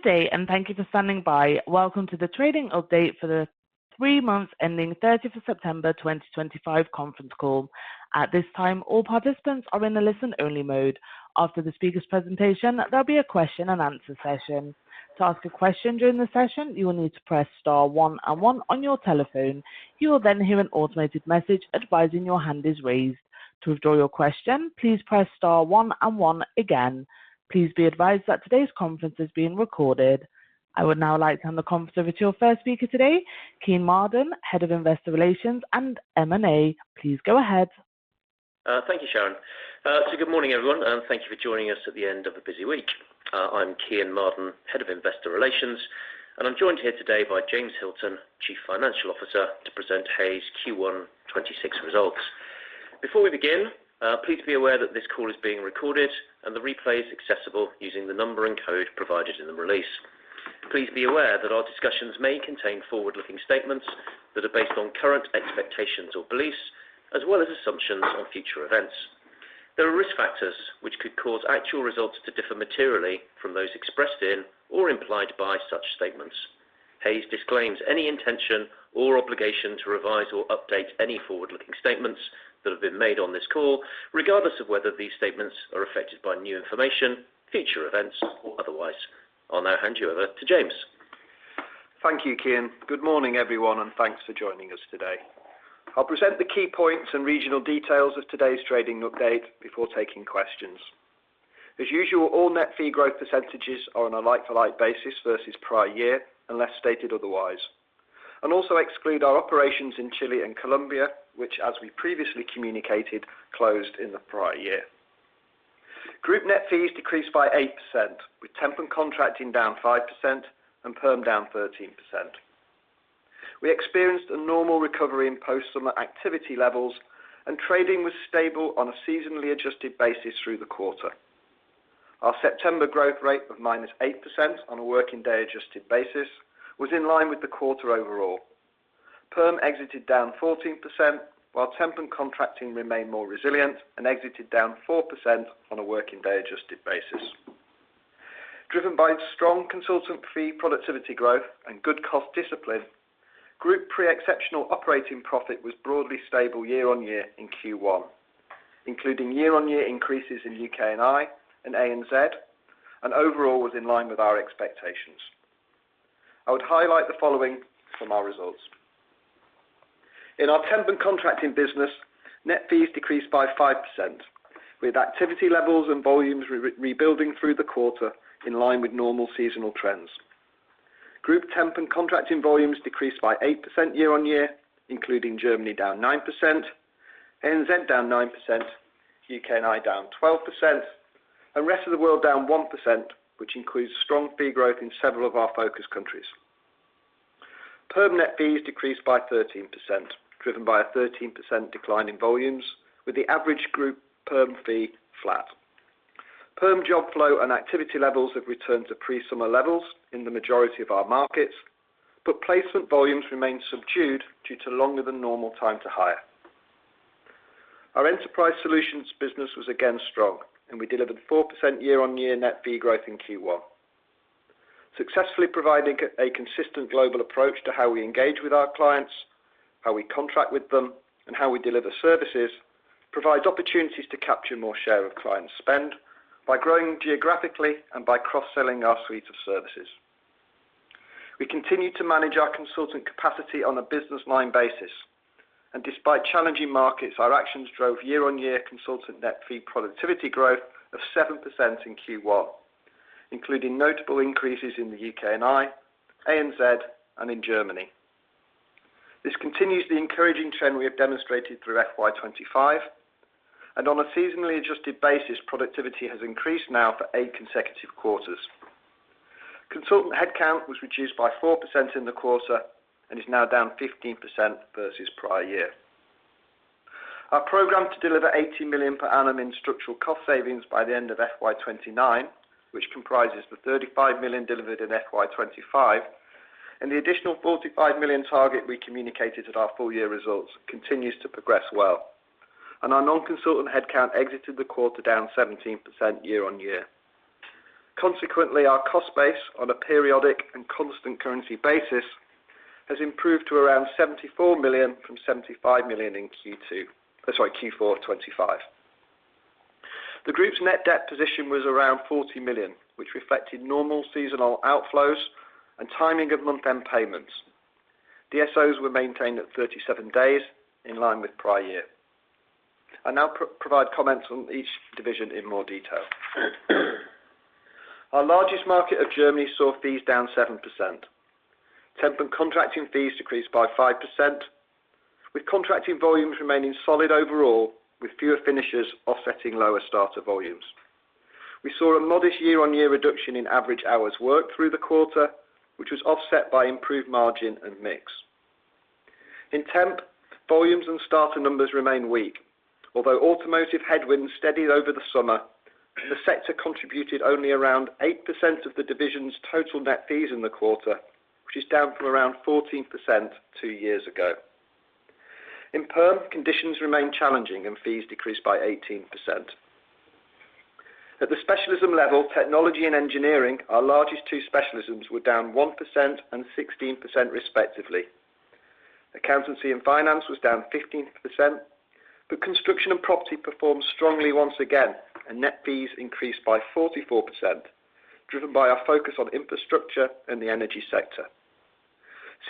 day, and thank you for standing by. Welcome to the trading update for the 3 months ending 30th of September 2025 conference call. At this time, all participants are in a listen-only mode. After the speaker's presentation, there'll be a question-and-answer session. To ask a question during the session, you will need to press star 1 and 1 on your telephone. You will then hear an automated message advising your hand is raised. To withdraw your question, please press star 1 and 1 again. Please be advised that today's conference is being recorded. I would now like to hand the conference over to your first speaker today, Kean Marden, Head of Investor Relations and M&A. Please go ahead. Thank you, Sharon. Good morning, everyone, and thank you for joining us at the end of a busy week. I'm Kean Marden, Head of Investor Relations, and I'm joined here today by James Hilton, Chief Financial Officer, to present Hays Q1 26 results. Before we begin, please be aware that this call is being recorded and the replay is accessible using the number and code provided in the release. Please be aware that our discussions may contain forward-looking statements that are based on current expectations or beliefs, as well as assumptions on future events. There are risk factors which could cause actual results to differ materially from those expressed in or implied by such statements. Hays disclaims any intention or obligation to revise or update any forward-looking statements that have been made on this call, regardless of whether these statements are affected by new information, future events, or otherwise. I'll now hand you over to James. Thank you, Kean. Good morning, everyone, and thanks for joining us today. I'll present the key points and regional details of today's trading update before taking questions. As usual, all net fee growth percentages are on a like-for-like basis versus prior year, unless stated otherwise, and also exclude our operations in Chile and Colombia, which, as we previously communicated, closed in the prior year. Group net fees decreased by 8%, with temp and contracting down 5% and perm down 13%. We experienced a normal recovery in post-summer activity levels, and trading was stable on a seasonally adjusted basis through the quarter. Our September growth rate of -8% on a working day adjusted basis was in line with the quarter overall. Perm exited down 14%, while temp and contracting remained more resilient and exited down 4% on a working day adjusted basis. Driven by strong consultant fee productivity growth and good cost discipline, group pre-exceptional operating profit was broadly stable year-on-year in Q1, including year-on-year increases in UK&I and ANZ, and overall was in line with our expectations. I would highlight the following from our results. In our temp and contracting business, net fees decreased by 5%, with activity levels and volumes rebuilding through the quarter in line with normal seasonal trends. Group temp and contracting volumes decreased by 8% year-on-year, including Germany down 9%, ANZ down 9%, UK&I down 12%, and rest of the world down 1%, which includes strong fee growth in several of our focus countries. Perm net fees decreased by 13%, driven by a 13% decline in volumes, with the average group perm fee flat. Perm job flow and activity levels have returned to pre-summer levels in the majority of our markets, but placement volumes remain subdued due to longer than normal time to hire. Our enterprise solutions business was again strong, and we delivered 4% year-on-year net fee growth in Q1. Successfully providing a consistent global approach to how we engage with our clients, how we contract with them, and how we deliver services provides opportunities to capture more share of client spend by growing geographically and by cross-selling our suite of services. We continue to manage our consultant capacity on a business line basis, and despite challenging markets, our actions drove year-on-year consultant net fee productivity growth of 7% in Q1, including notable increases in the UK&I, ANZ, and in Germany. This continues the encouraging trend we have demonstrated through FY25, and on a seasonally adjusted basis, productivity has increased now for 8 consecutive quarters. Consultant headcount was reduced by 4% in the quarter and is now down 15% versus prior year. Our program to deliver 80 million per annum in structural cost savings by the end of FY29, which comprises the 35 million delivered in FY25, and the additional 45 million target we communicated at our full year results, continues to progress well, and our non-consultant headcount exited the quarter down 17% year-on-year. Consequently, our cost base on a periodic and constant currency basis has improved to around 74 million from 75 million in Q4 25. The group's net debt position was around 40 million, which reflected normal seasonal outflows and timing of month-end payments. DSOs were maintained at 37 days, in line with prior year. I now provide comments on each division in more detail. Our largest market of Germany saw fees down 7%. Temp and contracting fees decreased by 5%, with contracting volumes remaining solid overall, with fewer finishers offsetting lower starter volumes. We saw a modest year-on-year reduction in average hours worked through the quarter, which was offset by improved margin and mix. In temp, volumes and starter numbers remain weak. Although automotive headwinds steadied over the summer, the sector contributed only around 8% of the division's total net fees in the quarter, which is down from around 14% 2 years ago. In perm, conditions remain challenging and fees decreased by 18%. At the specialism level, technology and engineering, our largest two specialisms, were down 1% and 16% respectively. Accountancy and finance was down 15%, but construction and property performed strongly once again, and net fees increased by 44%, driven by our focus on infrastructure and the energy sector.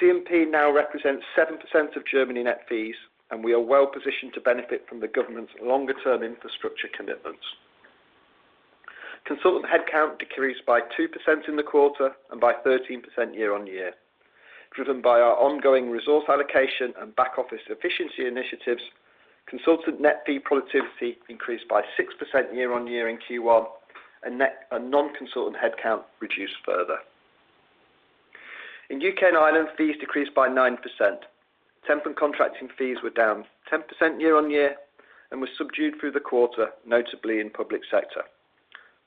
C&P now represents 7% of Germany net fees, and we are well positioned to benefit from the government's longer-term infrastructure commitments. Consultant headcount decreased by 2% in the quarter and by 13% year-on-year. Driven by our ongoing resource allocation and back-office efficiency initiatives, consultant net fee productivity increased by 6% year-on-year in Q1, and non-consultant headcount reduced further. In UK and Ireland, fees decreased by 9%. Temp and contracting fees were down 10% year-on-year and were subdued through the quarter, notably in public sector.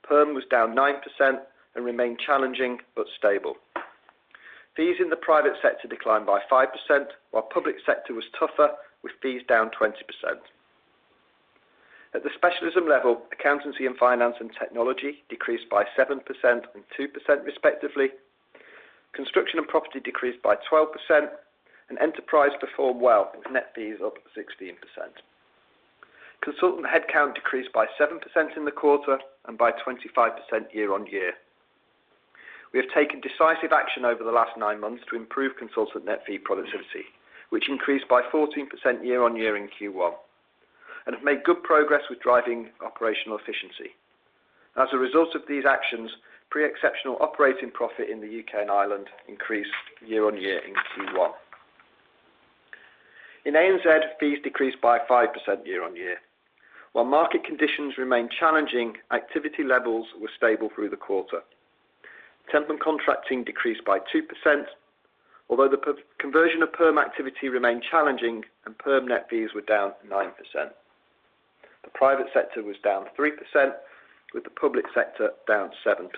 Perm was down 9% and remained challenging but stable. Fees in the private sector declined by 5%, while public sector was tougher, with fees down 20%. At the specialism level, accountancy and finance and technology decreased by 7% and 2% respectively. Construction and property decreased by 12%, and enterprise performed well, with net fees up 16%. Consultant headcount decreased by 7% in the quarter and by 25% year-on-year. We have taken decisive action over the last 9 months to improve consultant net fee productivity, which increased by 14% year-on-year in Q1, and have made good progress with driving operational efficiency. As a result of these actions, pre-exceptional operating profit in the UK and Ireland increased year-on-year in Q1. In ANZ, fees decreased by 5% year-on-year. While market conditions remained challenging, activity levels were stable through the quarter. Temp and contracting decreased by 2%, although the conversion of perm activity remained challenging and perm net fees were down 9%. The private sector was down 3%, with the public sector down 7%.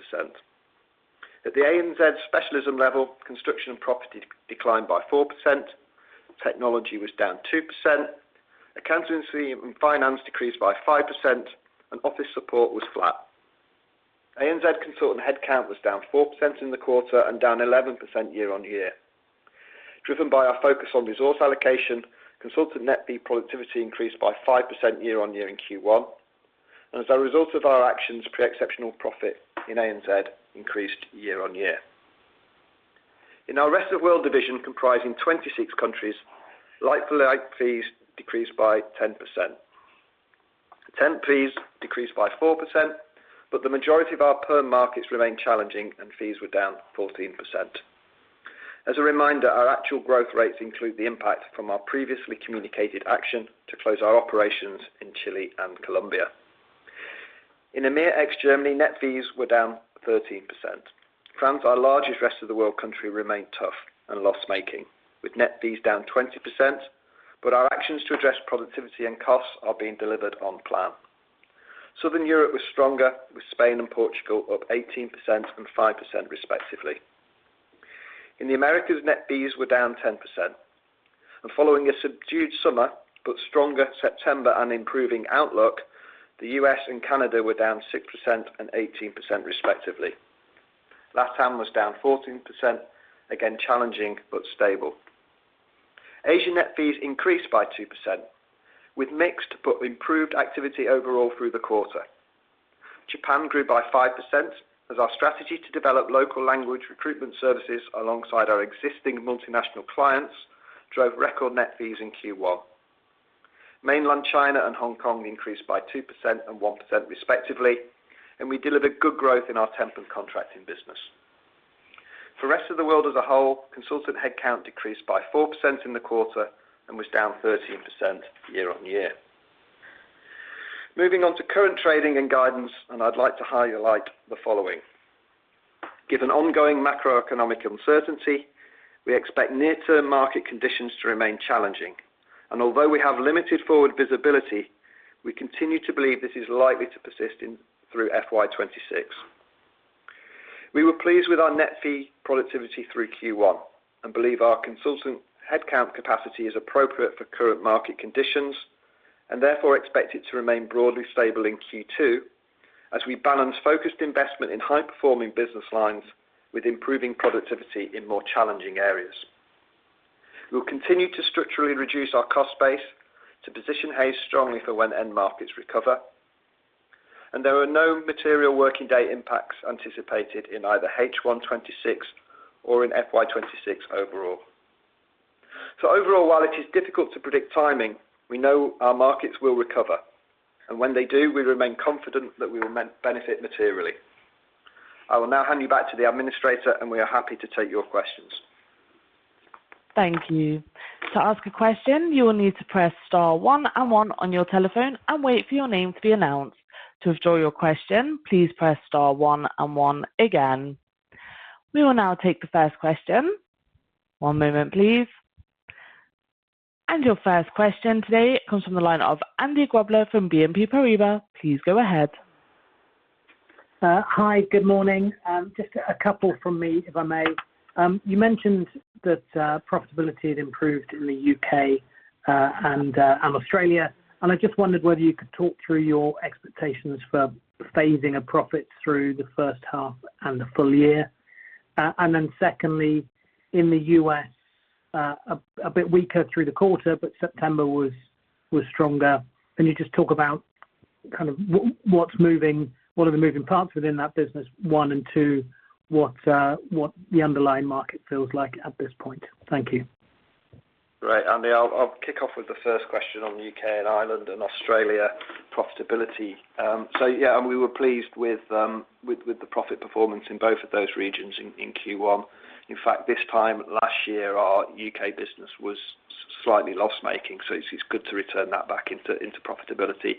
At the ANZ specialism level, construction and property declined by 4%, technology was down 2%, accountancy and finance decreased by 5%, and office support was flat. ANZ consultant headcount was down 4% in the quarter and down 11% year-on-year. Driven by our focus on resource allocation, consultant net fee productivity increased by 5% year-on-year in Q1, and as a result of our actions, pre-exceptional profit in ANZ increased year-on-year. In our Rest of World division, comprising 26 countries, like-for-like fees decreased by 10%. Temp fees decreased by 4%, but the majority of our perm markets remained challenging and fees were down 14%. As a reminder, our actual growth rates include the impact from our previously communicated action to close our operations in Chile and Colombia. In EMEA ex-Germany, net fees were down 13%. France, our largest Rest of the World country, remained tough and loss-making, with net fees down 20%, but our actions to address productivity and costs are being delivered on plan. Southern Europe was stronger, with Spain and Portugal up 18% and 5% respectively. In the Americas, net fees were down 10%. And following a subdued summer, but stronger September and improving outlook, The US and Canada were down 6% and 18% respectively. LATAM was down 14%, again challenging but stable. Asian net fees increased by 2%, with mixed but improved activity overall through the quarter. Japan grew by 5% as our strategy to develop local language recruitment services alongside our existing multinational clients drove record net fees in Q1. Mainland China and Hong Kong increased by 2% and 1% respectively, and we delivered good growth in our temp and contracting business. For the rest of the world as a whole, consultant headcount decreased by 4% in the quarter and was down 13% year on year. Moving on to current trading and guidance, and I'd like to highlight the following. Given ongoing macroeconomic uncertainty, we expect near-term market conditions to remain challenging, and although we have limited forward visibility, we continue to believe this is likely to persist through FY26. We were pleased with our net fee productivity through Q1 and believe our consultant headcount capacity is appropriate for current market conditions and therefore expect it to remain broadly stable in Q2 as we balance focused investment in high-performing business lines with improving productivity in more challenging areas. We will continue to structurally reduce our cost base to position Hays strongly for when end markets recover, and there are no material working day impacts anticipated in either H126 or in FY26 overall. So overall, while it is difficult to predict timing, we know our markets will recover, and when they do, we remain confident that we will benefit materially. I will now hand you back to the administrator, and we are happy to take your questions. Thank you. To ask a question, you will need to press star 1 and 1 on your telephone and wait for your name to be announced. To withdraw your question, please press star 1 and 1 again. We will now take the first question. One moment, please. And your first question today comes from the line of Andy Grobler from BNP Paribas. Please go ahead. Hi, good morning. Just a couple from me, if I may. You mentioned that profitability had improved in the UK and Australia, and I just wondered whether you could talk through your expectations for phasing of profits through the first half and the full year. And then secondly, in the US, a bit weaker through the quarter, but September was stronger. Can you just talk about kind of what's moving, what are the moving parts within that business, one, and two, what the underlying market feels like at this point? Thank you. Right, Andy, I'll kick off with the first question on the UK and Ireland and Australia profitability. And we were pleased with the profit performance in both of those regions in Q1. In fact, this time last year, our UK business was slightly loss-making, so it's good to return that back into profitability.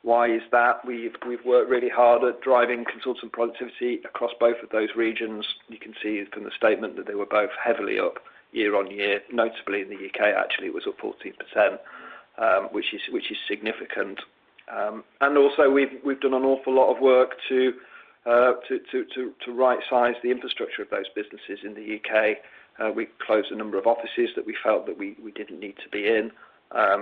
Why is that? We've worked really hard at driving consultant productivity across both of those regions. You can see from the statement that they were both heavily up year on year. Notably in the UK, actually, it was up 14%, which is significant. And also, we've done an awful lot of work to right-size the infrastructure of those businesses in the UK. We closed a number of offices that we felt that we didn't need to be in.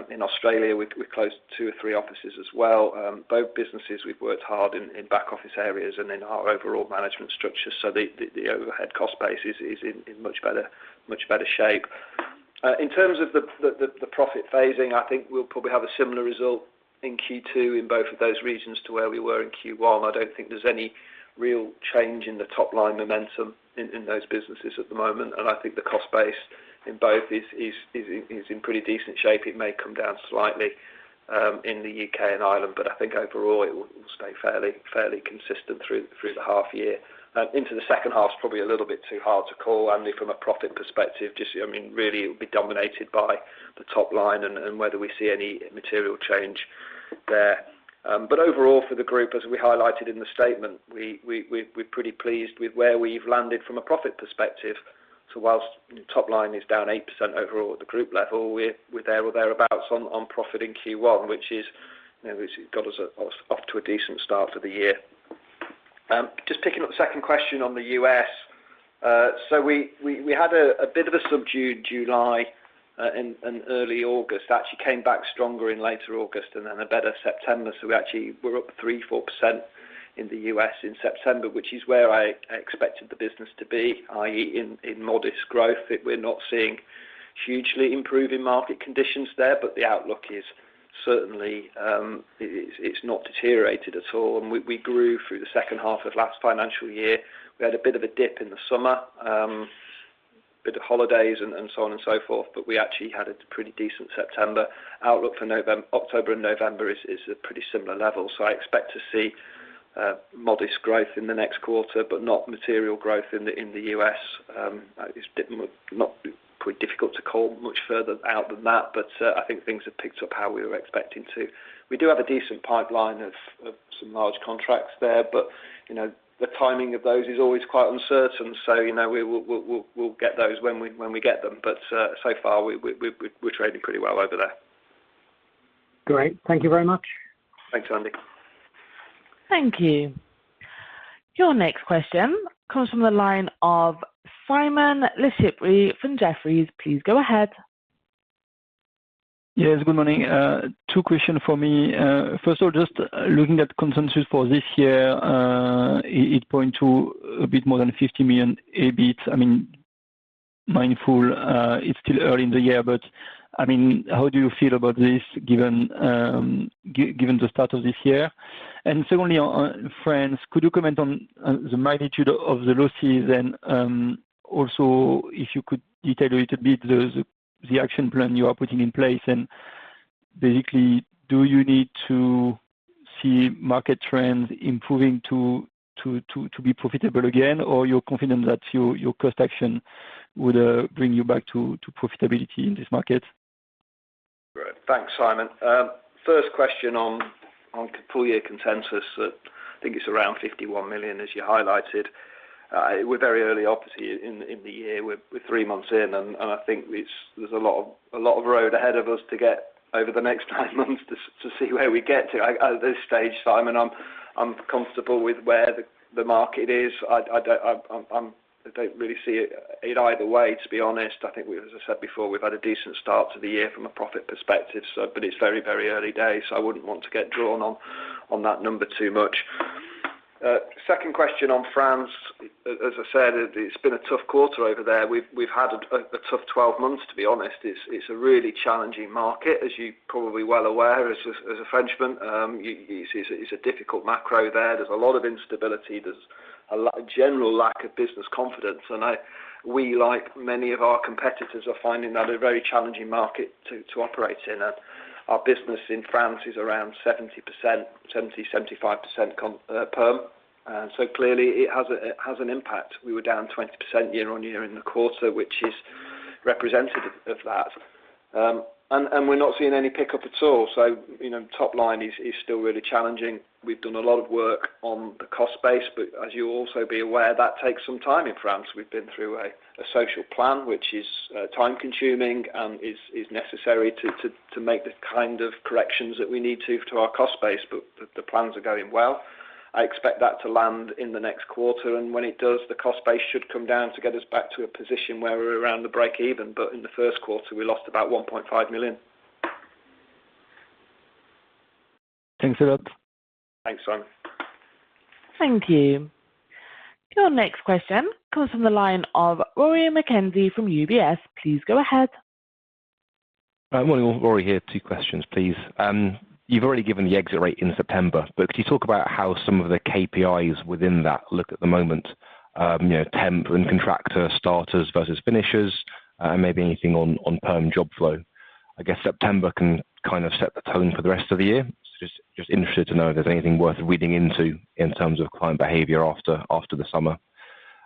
In Australia, we closed 2 or 3 offices as well. Both businesses, we've worked hard in back office areas and in our overall management structure, so the overhead cost base is in much better shape. In terms of the profit phasing, I think we'll probably have a similar result in Q2 in both of those regions to where we were in Q1. I don't think there's any real change in the top line momentum in those businesses at the moment, and I think the cost base in both is in pretty decent shape. It may come down slightly in the UK and Ireland, but I think overall it will stay fairly consistent through the half year. Into the second half is probably a little bit too hard to call, Andy, from a profit perspective. Really it will be dominated by the top line and whether we see any material change there. But overall for the group, as we highlighted in the statement, we're pretty pleased with where we've landed from a profit perspective. So whilst top line is down 8% overall at the group level, we're there or thereabouts on profit in Q1, which got us off to a decent start for the year. Just picking up the second question on the US. So we had a bit of a subdued July in early August, actually came back stronger in later August and then a better September. So we actually were up 3-4% in the US in September, which is where I expected the business to be, i.e. in modest growth. We're not seeing hugely improving market conditions there, but the outlook is certainly it's not deteriorated at all. And we grew through the second half of last financial year. We had a bit of a dip in the summer, bit of holidays and so on and so forth, but we actually had a pretty decent September. Outlook for October and November is a pretty similar level. So I expect to see modest growth in the next quarter, but not material growth in the US. It's not pretty difficult to call much further out than that, but I think things have picked up how we were expecting to. We do have a decent pipeline of some large contracts there, but the timing of those is always quite uncertain. So we'll get those when we get them. But so far we're trading pretty well over there. Great, thank you very much. Thanks, Andy. Thank you. Your next question comes from the line of Simon Lechipre from Jefferies. Please go ahead. Yes, good morning. Two questions for me. First of all, just looking at consensus for this year, it points to a bit more than 50 million EBIT. I mean, mindful, it's still early in the year, but I mean, how do you feel about this given the start of this year? And secondly, on France, could you comment on the magnitude of the losses and also if you could detail a little bit the action plan you are putting in place, and basically, do you need to see market trends improving to be profitable again, or you're confident that your cost action would bring you back to profitability in this market? Right. Thanks, Simon. First question on full year consensus. I think it's around 51 million, as you highlighted. We're very early, obviously, in the year. We're 3 months in, and I think there's a lot of road ahead of us to get over the next 9 months to see where we get to. At this stage, Simon, I'm comfortable with where the market is. I don't really see it either way, to be honest. I think, as I said before, we've had a decent start to the year from a profit perspective, but it's very, very early days, so I wouldn't want to get drawn on that number too much. Second question on France. As I said, it's been a tough quarter over there. We've had a tough 12 months, to be honest. It's a really challenging market, as you're probably well aware as a Frenchman. It's a difficult macro there. There's a lot of instability. There's a general lack of business confidence, and we, like many of our competitors, are finding that a very challenging market to operate in. Our business in France is around 70-75% perm, and so clearly it has an impact. We were down 20% year on year in the quarter, which is representative of that. And we're not seeing any pickup at all. So, top line is still really challenging. We've done a lot of work on the cost base, but as you'll also be aware, that takes some time in France. We've been through a social plan, which is time-consuming and is necessary to make the kind of corrections that we need to our cost base, but the plans are going well. I expect that to land in the next quarter, and when it does, the cost base should come down to get us back to a position where we're around the break even. But in the first quarter, we lost about 1.5 million. Thanks a lot. Thanks, Simon. Thank you. Your next question comes from the line of Rory McKenzie from UBS. Please go ahead. Morning, Rory here. 2 questions, please. You've already given the exit rate in September, but could you talk about how some of the KPIs within that look at the moment? Temp and contractor starters versus finishers, and maybe anything on perm job flow. I guess September can kind of set the tone for the rest of the year. So just interested to know if there's anything worth reading into in terms of client behaviour after the summer.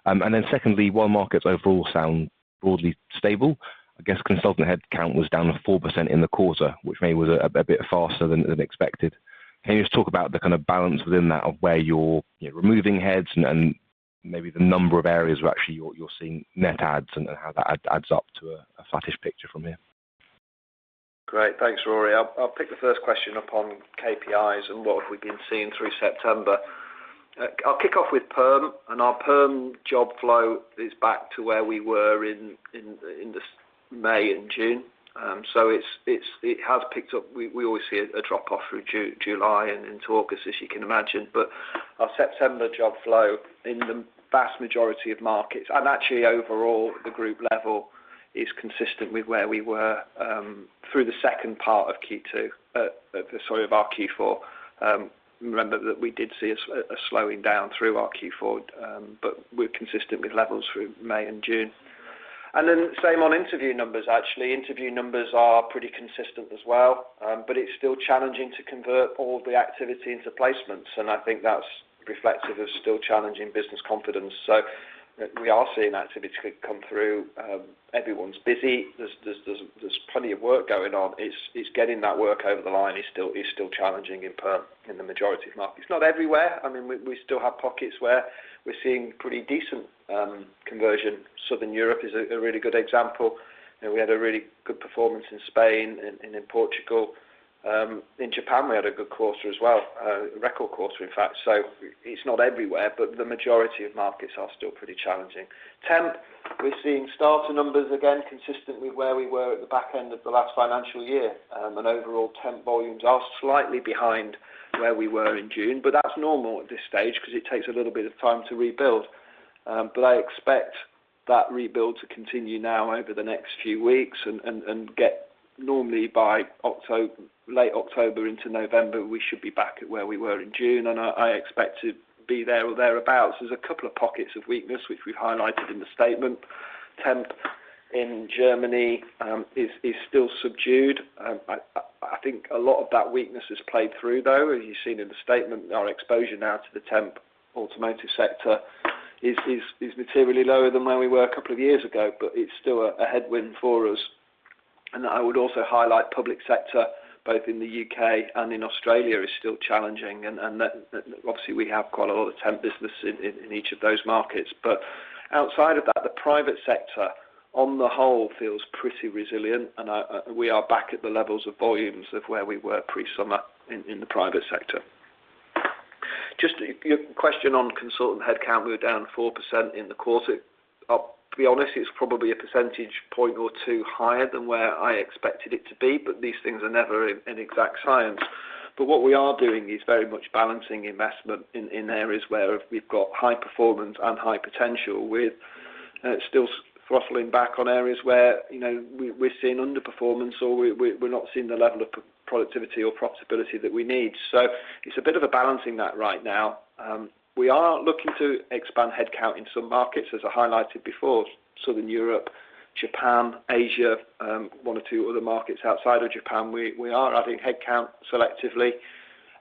And then secondly, while markets overall sound broadly stable, I guess consultant headcount was down 4% in the quarter, which maybe was a bit faster than expected. Can you just talk about the kind of balance within that of where you're removing heads and maybe the number of areas where actually you're seeing net adds and how that adds up to a flattish picture from here? Great, thanks, Rory. I'll pick the first question up on KPIs and what have we been seeing through September. I'll kick off with perm, and our perm job flow is back to where we were in the May and June. So it has picked up. We always see a drop off through July and into August, as you can imagine. But our September job flow in the vast majority of markets, and actually overall at the group level, is consistent with where we were through the second part of of our Q4. Remember that we did see a slowing down through our Q4, but we're consistent with levels through May and June. And then same on interview numbers, actually. Interview numbers are pretty consistent as well, but it's still challenging to convert all the activity into placements, and I think that's reflective of still challenging business confidence. So we are seeing activity come through. Everyone's busy. There's plenty of work going on. It's getting that work over the line is still challenging in perm in the majority of markets. Not everywhere. I mean, we still have pockets where we're seeing pretty decent conversion. Southern Europe is a really good example. We had a really good performance in Spain and in Portugal. In Japan, we had a good quarter as well, a record quarter, in fact. So it's not everywhere, but the majority of markets are still pretty challenging. Temp, we're seeing starter numbers again consistent with where we were at the back end of the last financial year. And overall temp volumes are slightly behind where we were in June, but that's normal at this stage because it takes a little bit of time to rebuild. But I expect that rebuild to continue now over the next few weeks and get normally by late October into November, we should be back at where we were in June, and I expect to be there or thereabouts. There's a couple of pockets of weakness which we've highlighted in the statement. Temp in Germany is still subdued. I think a lot of that weakness has played through, though. As you've seen in the statement, our exposure now to the temp automotive sector is materially lower than where we were a couple of years ago, but it's still a headwind for us. And I would also highlight public sector, both in the UK and in Australia, is still challenging. And that, obviously we have quite a lot of temp business in each of those markets. But outside of that, the private sector on the whole feels pretty resilient. And we are back at the levels of volumes of where we were pre-summer in the private sector. Just your question on consultant headcount, we were down 4% in the quarter. To be honest, it's probably a percentage point or two higher than where I expected it to be, but these things are never an exact science. But what we are doing is very much balancing investment in areas where we've got high performance and high potential, with still throttling back on areas where we're seeing underperformance or we're not seeing the level of productivity or profitability that we need. So it's a bit of a balancing that right now. We are looking to expand headcount in some markets, as I highlighted before, Southern Europe, Japan, Asia, one or two other markets outside of Japan. We are adding headcount selectively.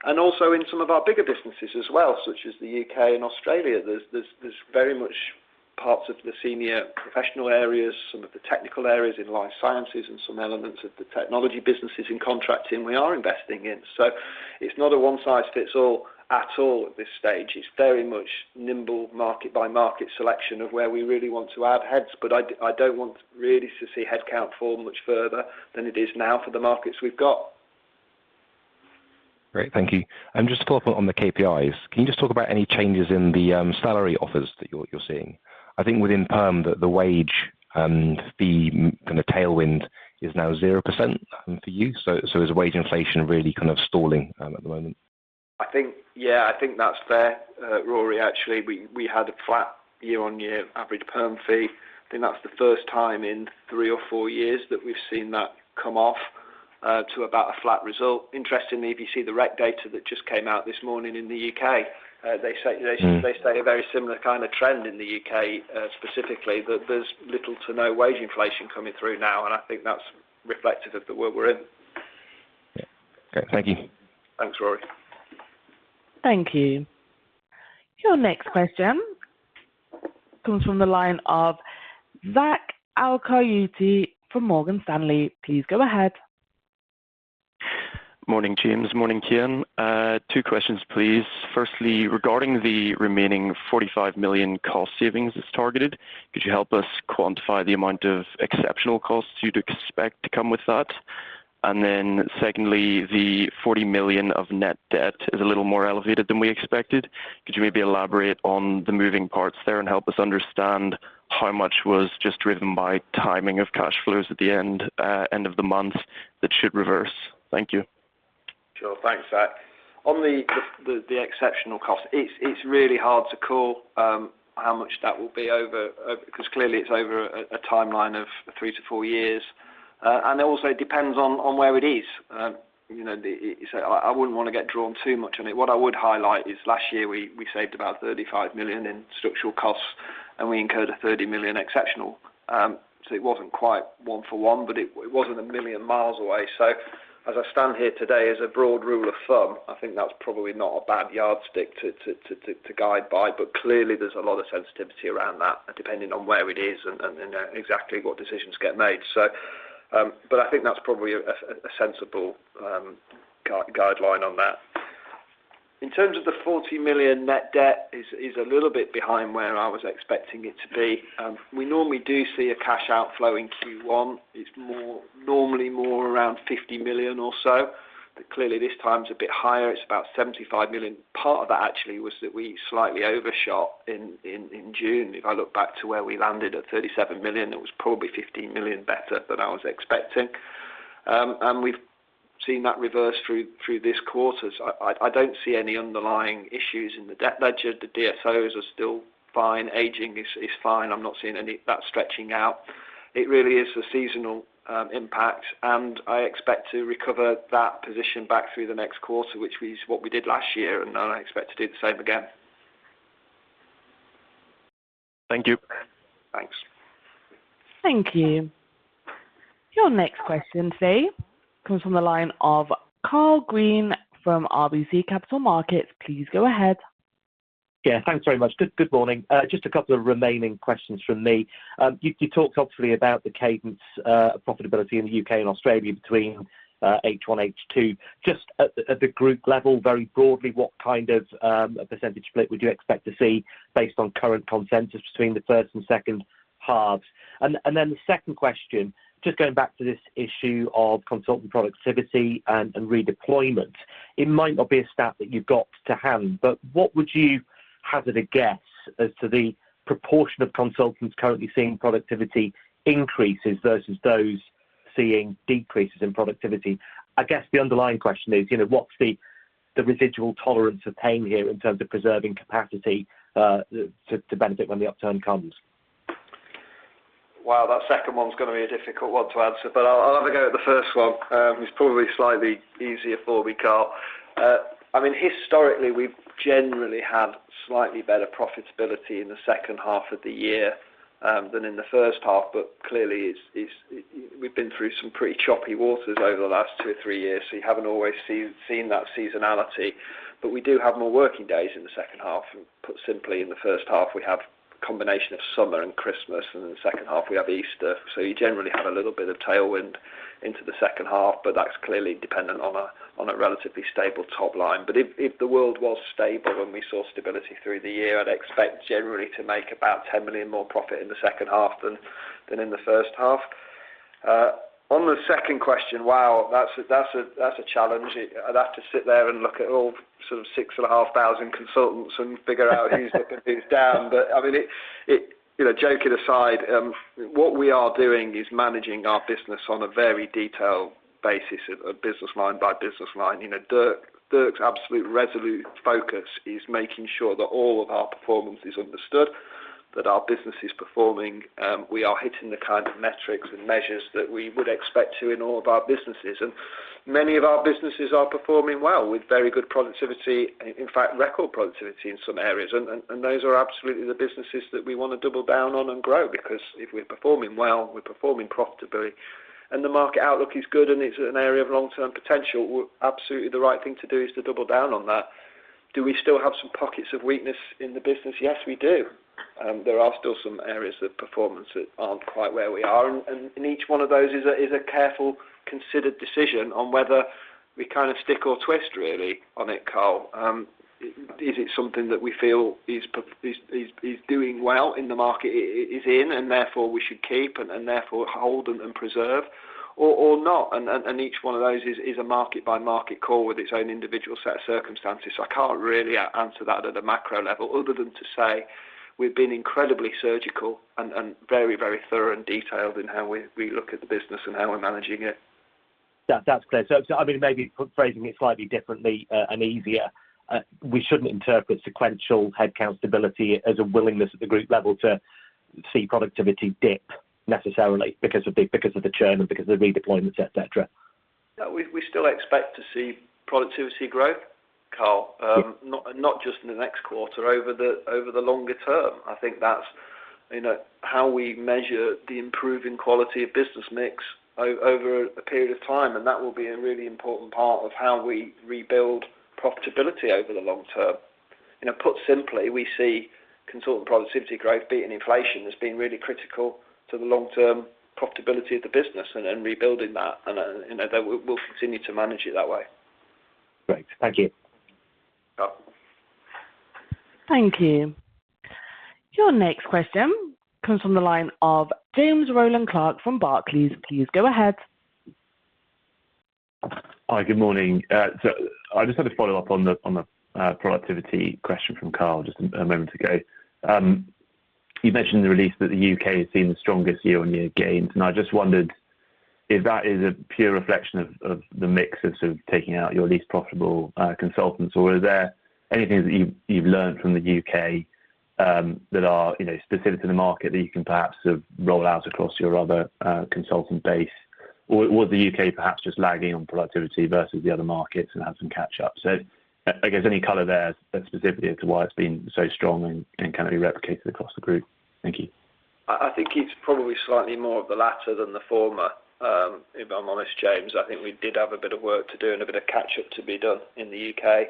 And also in some of our bigger businesses as well, such as the UK and Australia. There's very much parts of the senior professional areas, some of the technical areas in life sciences, and some elements of the technology businesses in contracting we are investing in. So it's not a one-size-fits-all at all at this stage. It's very much nimble market by market selection of where we really want to add heads, but I don't want really to see headcount fall much further than it is now for the markets we've got. Great, thank you. And just to follow up on the KPIs, can you just talk about any changes in the salary offers that you're seeing? I think within perm, the wage fee kind of tailwind is now 0% for you. So is wage inflation really kind of stalling at the moment? I think that's fair, Rory. Actually, we had a flat year-on-year average perm fee. I think that's the first time in 3 or 4 years that we've seen that come off to about a flat result. Interestingly, if you see the rec data that just came out this morning in the UK, they say a very similar kind of trend in the UK specifically, that there's little to no wage inflation coming through now, and I think that's reflective of the world we're in. Yeah. Okay, thank you. Thanks, Rory. Thank you. Your next question comes from the line of Zach Al-Qayyuti from Morgan Stanley. Please go ahead. Morning, James. Morning, Cian. 2 questions, please. Firstly, regarding the remaining 45 million cost savings that's targeted, could you help us quantify the amount of exceptional costs you'd expect to come with that? And then secondly, the 40 million of net debt is a little more elevated than we expected. Could you maybe elaborate on the moving parts there and help us understand how much was just driven by timing of cash flows at the end of the month that should reverse? Thank you. Sure. Thanks, Zach. On the exceptional cost, it's really hard to call how much that will be over because clearly it's over a timeline of 3 to 4 years, and it also depends on where it is. I wouldn't want to get drawn too much on it. What I would highlight is last year we saved about 35 million in structural costs, and we incurred a 30 million exceptional. So it wasn't quite one for one, but it wasn't a million miles away. So as I stand here today, as a broad rule of thumb, I think that's probably not a bad yardstick to guide by, but clearly there's a lot of sensitivity around that, depending on where it is and exactly what decisions get made. So, but I think that's probably a sensible guideline on that. In terms of the 40 million net debt is a little bit behind where I was expecting it to be. We normally do see a cash outflow in Q1. It's normally more around 50 million or so. But clearly this time's a bit higher. It's about 75 million. Part of that actually was that we slightly overshot in June. If I look back to where we landed at 37 million, it was probably 15 million better than I was expecting. And we've seen that reverse through this quarter. So I don't see any underlying issues in the debt ledger. The DSOs are still fine. Aging is fine. I'm not seeing any that stretching out. It really is a seasonal impact, and I expect to recover that position back through the next quarter, which is what we did last year, and I expect to do the same again. Thank you. Thanks. Thank you. Your next question today comes from the line of Karl Green from RBC Capital Markets. Please go ahead. Yeah, thanks very much. Good morning. Just a couple of remaining questions from me. You talked obviously about the cadence of profitability in the UK and Australia between H1, H2. Just at the group level, very broadly, what kind of a percentage split would you expect to see based on current consensus between the first and second halves? And then the second question, just going back to this issue of consultant productivity and redeployment, it might not be a stat that you've got to hand, but what would you hazard a guess as to the proportion of consultants currently seeing productivity increases versus those seeing decreases in productivity? I guess the underlying question is, what's the residual tolerance of pain here in terms of preserving capacity to benefit when the upturn comes? Wow, that second one's going to be a difficult one to answer, but I'll have a go at the first one. It's probably slightly easier for me, Carl. Historically, we've generally had slightly better profitability in the second half of the year than in the first half, but clearly we've been through some pretty choppy waters over the last 2 or 3 years, so you haven't always seen that seasonality. But we do have more working days in the second half. And put simply, in the first half, we have combination of summer and Christmas, and in the second half we have Easter, so you generally have a little bit of tailwind into the second half, but that's clearly dependent on a relatively stable top line. But if the world was stable and we saw stability through the year, I'd expect generally to make about 10 million more profit in the second half than in the first half. On the second question, wow, that's a challenge. I'd have to sit there and look at all sort of 6,500 consultants and figure out who's up and who's down. But joking aside, what we are doing is managing our business on a very detailed basis, a business line by business line. Dirk's absolute resolute focus is making sure that all of our performance is understood, that our business is performing. We are hitting the kind of metrics and measures that we would expect to in all of our businesses. And many of our businesses are performing well with very good productivity, in fact, record productivity in some areas. And those are absolutely the businesses that we want to double down on and grow, because if we're performing well, we're performing profitably, and the market outlook is good and it's an area of long-term potential, absolutely the right thing to do is to double down on that. Do we still have some pockets of weakness in the business? Yes, we do. There are still some areas of performance that aren't quite where we are, and in each one of those is a careful, considered decision on whether we kind of stick or twist really on it, Carl. Is it something that we feel is doing well in the market is in, and therefore we should keep and therefore hold and preserve? or not. And each one of those is a market-by-market call with its own individual set of circumstances. So I can't really answer that at a macro level other than to say we've been incredibly surgical and very, very thorough and detailed in how we look at the business and how we're managing it. That's clear. So I mean, maybe phrasing it slightly differently and easier, we shouldn't interpret sequential headcount stability as a willingness at the group level to see productivity dip necessarily because of the churn and because of the redeployments, etc. No, we still expect to see productivity growth, Carl. Not just in the next quarter, over the longer term. I think that's how we measure the improving quality of business mix over a period of time, and that will be a really important part of how we rebuild profitability over the long term. Put simply, we see consultant productivity growth beating inflation as being really critical to the long-term profitability of the business and rebuilding that, and that we'll continue to manage it that way. Great, thank you. Thank you. Your next question comes from the line of James Rowland Clark from Barclays. Please go ahead. Hi, good morning. So I just had to follow up on the productivity question from Carl just a moment ago. You mentioned in the release that the UK has seen the strongest year-on-year gains, and I just wondered if that is a pure reflection of the mix of sort of taking out your least profitable consultants, or is there anything that you've learned from the UK that are specific to the market that you can perhaps sort of roll out across your other consultant base, or was the UK perhaps just lagging on productivity versus the other markets and had some catch up? So I guess any colour there specifically as to why it's been so strong and can it be replicated across the group? Thank you. I think it's probably slightly more of the latter than the former, if I'm honest, James. I think we did have a bit of work to do and a bit of catch up to be done in the UK.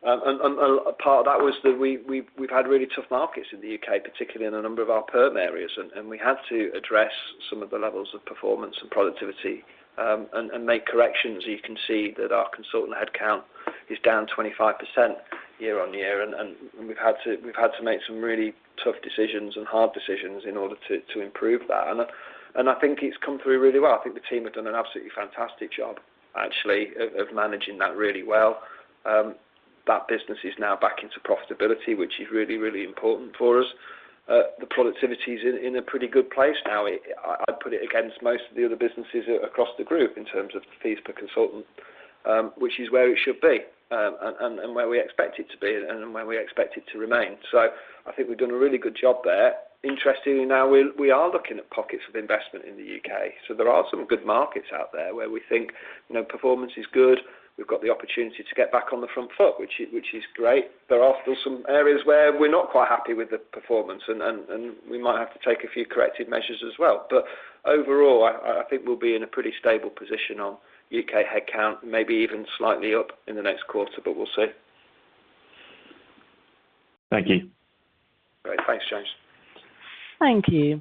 And a part of that was that we've had really tough markets in the UK, particularly in a number of our perm areas, and we had to address some of the levels of performance and productivity and make corrections. You can see that our consultant headcount is down 25% year on year, and we've had to make some really tough decisions and hard decisions in order to improve that. And I think it's come through really well. I think the team have done an absolutely fantastic job, actually, of managing that really well. That business is now back into profitability, which is really, really important for us. The productivity is in a pretty good place now. I'd put it against most of the other businesses across the group in terms of fees per consultant, which is where it should be and where we expect it to be and where we expect it to remain. So I think we've done a really good job there. Interestingly, now we are looking at pockets of investment in the UK. So there are some good markets out there where we think performance is good. We've got the opportunity to get back on the front foot, which is great. There are still some areas where we're not quite happy with the performance, and we might have to take a few corrective measures as well. But overall, I think we'll be in a pretty stable position on UK headcount, maybe even slightly up in the next quarter, but we'll see. Thank you. Great, thanks, James. Thank you.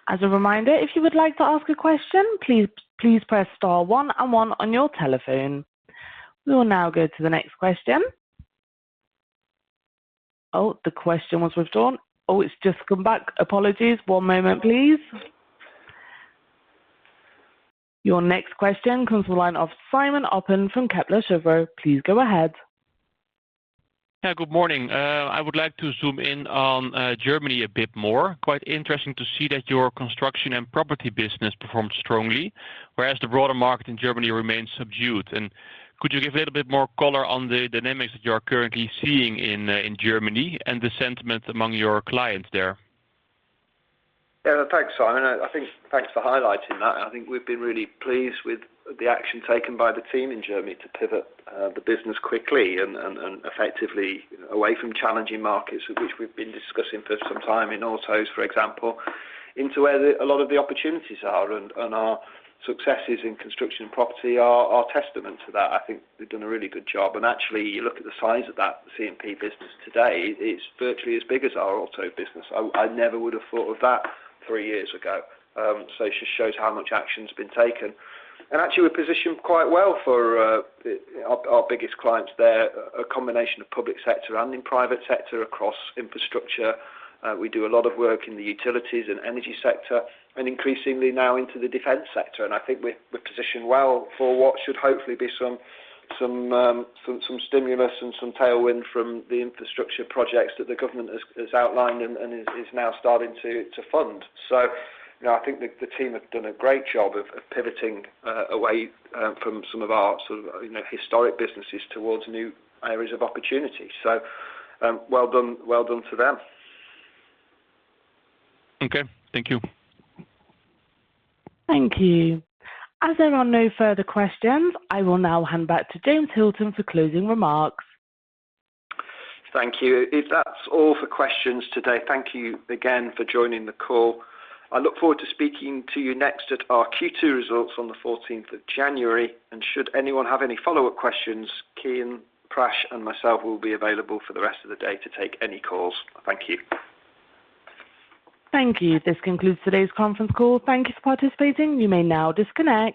As a reminder, if you would like to ask a question, please press star 1 and 1 on your telephone. We will now go to the next question. Oh, the question was withdrawn. Oh, it's just come back. Apologies. One moment, please. Your next question comes from the line of Simon Oppen from Kepler Cheuvreux. Please go ahead. Yeah, good morning. I would like to zoom in on Germany a bit more. Quite interesting to see that your construction and property business performed strongly, whereas the broader market in Germany remains subdued. And could you give a little bit more color on the dynamics that you are currently seeing in Germany and the sentiment among your clients there? Yeah, thanks, Simon. I think thanks for highlighting that. I think we've been really pleased with the action taken by the team in Germany to pivot the business quickly and effectively away from challenging markets, which we've been discussing for some time in autos, for example, into where a lot of the opportunities are, and our successes in construction and property are testament to that. I think they've done a really good job, and actually you look at the size of that C&P business today, it's virtually as big as our auto business. I never would have thought of that 3 years ago. So it just shows how much action's been taken. And actually we're positioned quite well for our biggest clients there, a combination of public sector and in private sector across infrastructure. We do a lot of work in the utilities and energy sector, and increasingly now into the defence sector. And I think we're positioned well for what should hopefully be some stimulus and some tailwind from the infrastructure projects that the government has outlined and is now starting to fund. So, I think the team have done a great job of pivoting away from some of our sort of historic businesses towards new areas of opportunity. So, well done to them. Okay, thank you. Thank you. As there are no further questions, I will now hand back to James Hilton for closing remarks. Thank you. If that's all for questions today, thank you again for joining the call. I look forward to speaking to you next at our Q2 results on the 14th of January. And should anyone have any follow-up questions, Cian, Prash and myself will be available for the rest of the day to take any calls. Thank you. Thank you. This concludes today's conference call. Thank you for participating. You may now disconnect.